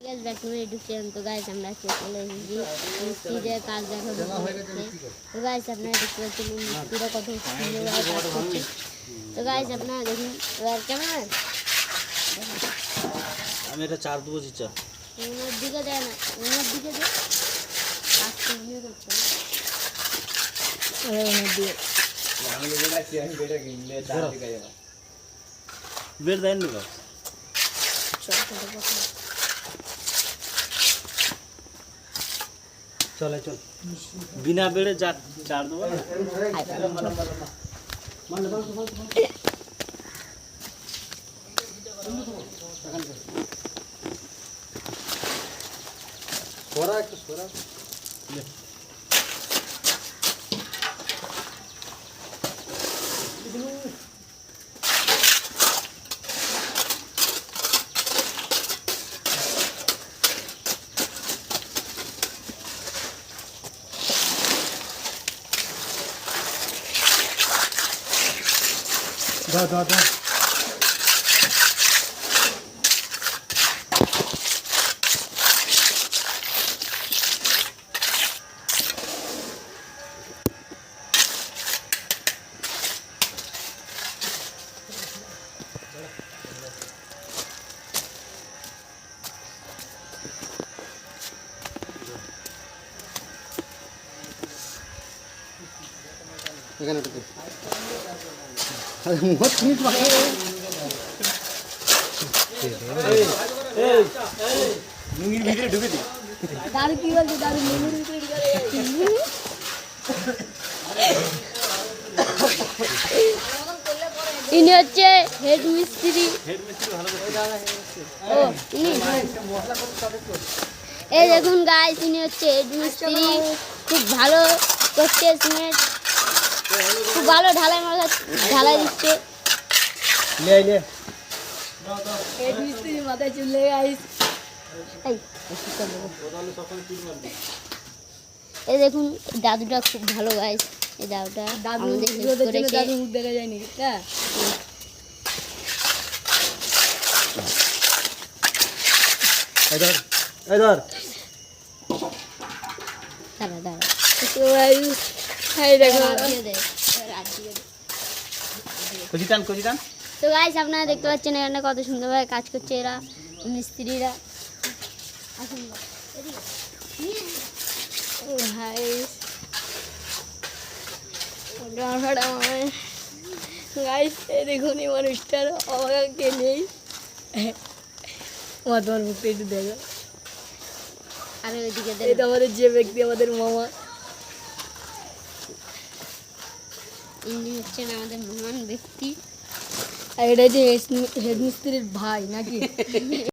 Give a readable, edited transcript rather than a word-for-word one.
Guys back to my YouTube channel. তো guys আমরা আজকে চলে এসেছি মিস্ত্রিদের কাজ দেখাবো। তো গাইস আপনারা দেখতে পাচ্ছেন মিস্ত্রিরা কত সুন্দরভাবে কাজ করছে। তো গাইস আপনারা দেখুন এবার কেমন আমি এটা চার দেবো চিচা ওনার দিকে দেয় না, ওনার দিকে দেয় আজকে ভিডিও করছে ওনার দিকে বের দেন নি বাস চলে চল বিনা বেড়ে চার দেবো সোরা একটু সোরা দাও এখানে একটু মত মিট ভাই লুঙ্গির ভিতরে ঢুকে দি দাদু কি বলছে? দাদু লুঙ্গির ভিতরে ঢুকে ইনি হচ্ছে হেড মিস্ত্রি। ও ইনি এই দেখুন গাইস, ইনি হচ্ছে হেড মিস্ত্রি। খুব ভালো করছে সিমেন্ট, খুব ভালো ঢালাই দিচ্ছে। হেড মিস্ত্রি মাথায় চুলে গাইস। এই দেখুন দাদুটা খুব ভালো গাইস। এই দাদুটা আমাদের হেল্প করেছে। দাদু মুখ দেখা যায় নাকি? হ্যাঁ এই ধর দাঁড়া তো গাইস, এই দেখো কজিটান তো গাইস আপনারা দেখতে পাচ্ছেন এখানে কত সুন্দরভাবে কাজ করছে এরা মিস্ত্রিরা। আসুন গাইস এই দেখুন এই মানুষটার আমাকে নেই। তোমার মুখটা একটু দেখো। আর ওইদিকে এটা আমাদের যে ব্যক্তি, আমাদের মামা, ইনি হচ্ছেন আমাদের মহান ব্যক্তি। আর এটা যে হেড মিস্ত্রির ভাই নাকি?